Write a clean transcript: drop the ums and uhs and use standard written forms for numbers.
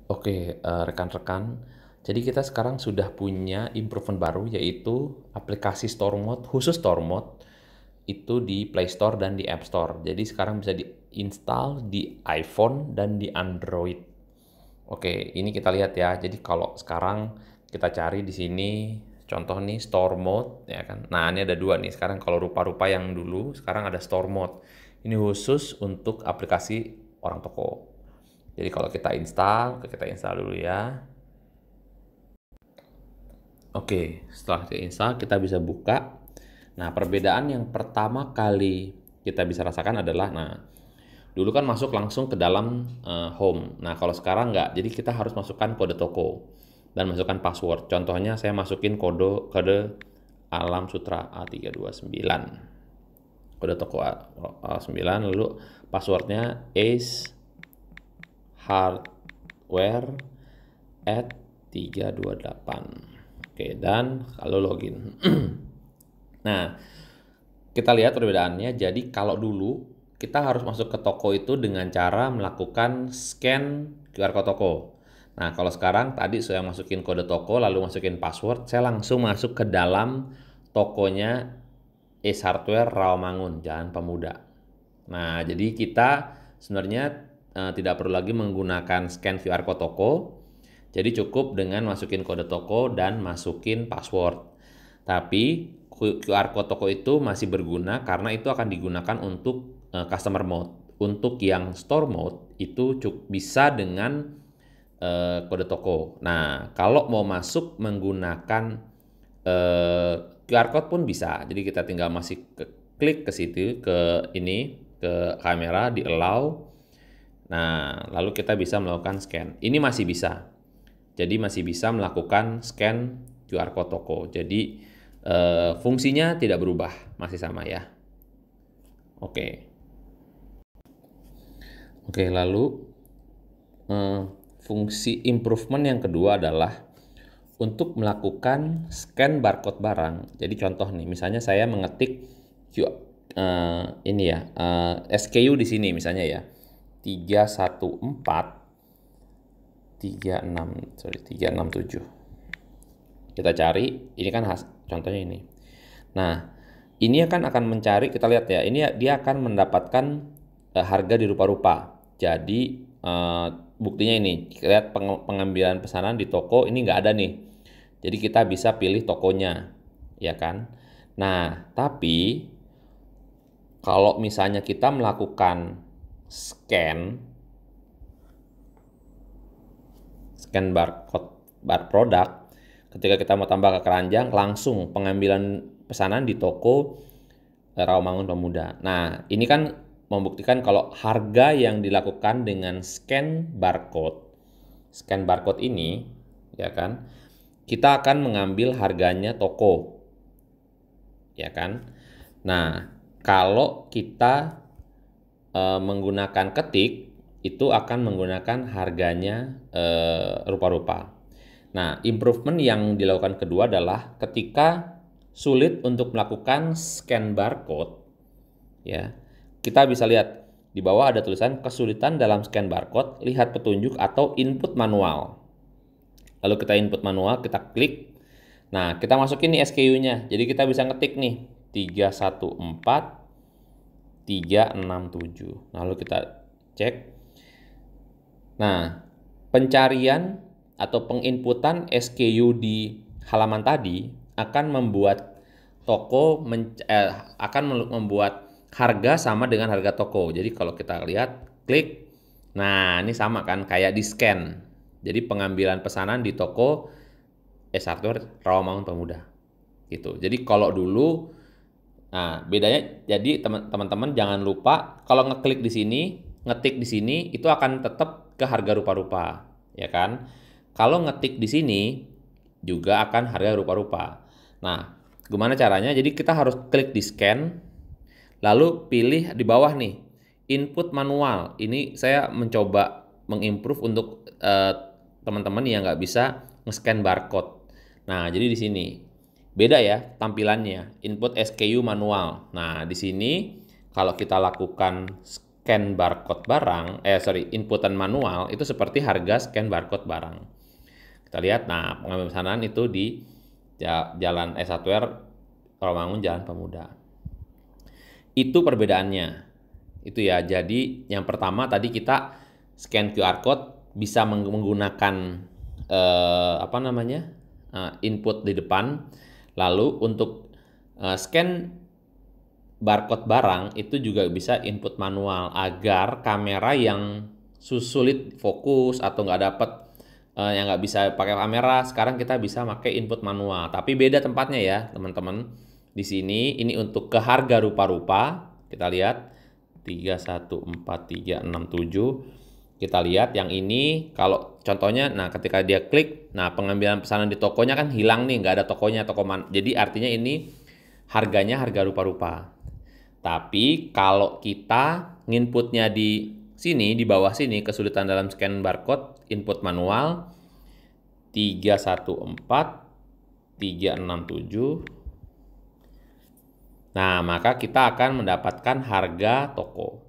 Oke, rekan-rekan, jadi kita sekarang sudah punya improvement baru yaitu aplikasi Store Mode, khusus Store Mode, itu di Play Store dan di App Store. Jadi sekarang bisa diinstal di iPhone dan di Android. Oke, ini kita lihat ya. Jadi kalau sekarang kita cari di sini, contoh nih Store Mode, ya kan. Nah, ini ada dua nih. Sekarang kalau rupa-rupa yang dulu, sekarang ada Store Mode. Ini khusus untuk aplikasi orang toko. Jadi kalau kita install dulu ya. Oke, setelah kita kita bisa buka. Nah, perbedaan yang pertama kali kita bisa rasakan adalah, nah, dulu kan masuk langsung ke dalam home. Nah, kalau sekarang nggak, jadi kita harus masukkan kode toko dan masukkan password. Contohnya saya masukin kode Alam Sutra A329. Kode toko A9, lalu passwordnya Ace Hardware at 328. Oke, dan kalau login. Nah, kita lihat perbedaannya. Jadi kalau dulu kita harus masuk ke toko itu dengan cara melakukan scan QR code toko. Nah, kalau sekarang tadi saya masukin kode toko lalu masukin password, saya langsung masuk ke dalam tokonya Ace Hardware Rawamangun, Jalan Pemuda. Nah, jadi kita sebenarnya tidak perlu lagi menggunakan scan QR code toko. Jadi cukup dengan masukin kode toko dan masukin password. Tapi QR code toko itu masih berguna karena itu akan digunakan untuk customer mode. Untuk yang store mode itu bisa dengan kode toko. Nah, kalau mau masuk menggunakan QR code pun bisa. Jadi kita tinggal klik ke situ, ke ini, ke kamera, di allow. Nah, lalu kita bisa melakukan scan. Ini masih bisa. Jadi masih bisa melakukan scan QR code toko. Jadi fungsinya tidak berubah, masih sama ya. Oke. Oke, lalu fungsi improvement yang kedua adalah untuk melakukan scan barcode barang. Jadi contoh nih, misalnya saya mengetik ini ya, SKU di sini misalnya ya. 367. Kita cari, ini kan contohnya ini. Nah, ini akan mencari, kita lihat ya, ini dia akan mendapatkan harga di rupa-rupa. Jadi buktinya ini, kita lihat pengambilan pesanan di toko ini nggak ada nih. Jadi kita bisa pilih tokonya, ya kan? Nah, tapi kalau misalnya kita melakukan scan barcode produk, ketika kita mau tambah ke keranjang, langsung pengambilan pesanan di toko Rawamangun Pemuda. Nah, ini kan membuktikan kalau harga yang dilakukan dengan scan barcode ini, ya kan, kita akan mengambil harganya toko, ya kan. Nah, kalau kita menggunakan ketik, itu akan menggunakan harganya rupa-rupa. Nah, improvement yang dilakukan kedua adalah ketika sulit untuk melakukan scan barcode, ya, kita bisa lihat di bawah ada tulisan kesulitan dalam scan barcode, lihat petunjuk atau input manual. Lalu kita input manual, kita klik. Nah, kita masukin nih SKU-nya. Jadi kita bisa ngetik nih 314-367. Lalu kita cek. Nah, pencarian atau penginputan SKU di halaman tadi akan membuat akan membuat harga sama dengan harga toko. Jadi kalau kita lihat, klik. Nah, ini sama kan kayak di scan. Jadi pengambilan pesanan di toko Ace Hardware Rawamangun Pemuda. Gitu. Jadi kalau dulu, nah bedanya, jadi teman-teman jangan lupa kalau ngeklik di sini, ngetik di sini itu akan tetap ke harga rupa-rupa, ya kan? Kalau ngetik di sini juga akan harga rupa-rupa. Nah, gimana caranya? Jadi kita harus klik di scan, lalu pilih di bawah nih, input manual. Ini saya mencoba mengimprove untuk teman-teman yang nggak bisa nge-scan barcode. Nah, jadi di sini beda ya tampilannya, input SKU manual. Nah, di sini kalau kita lakukan scan barcode barang, inputan manual itu seperti harga scan barcode barang. Kita lihat, nah pengambilan pesanan itu di Jalan S1R Rawamangun Jalan Pemuda. Itu perbedaannya. Itu ya. Jadi yang pertama tadi kita scan QR code bisa menggunakan input di depan. Lalu untuk scan barcode barang itu juga bisa input manual agar kamera yang sulit fokus atau nggak dapat yang nggak bisa pakai kamera, sekarang kita bisa pakai input manual. Tapi beda tempatnya ya teman-teman. Di sini ini untuk ke harga rupa-rupa. Kita lihat 314367. Kita lihat yang ini kalau contohnya, nah ketika dia klik, nah pengambilan pesanan di tokonya kan hilang nih, nggak ada tokonya, jadi artinya ini harganya harga rupa-rupa. Tapi kalau kita nginputnya di sini, di bawah sini, kesulitan dalam scan barcode, input manual 314367. Nah, maka kita akan mendapatkan harga toko.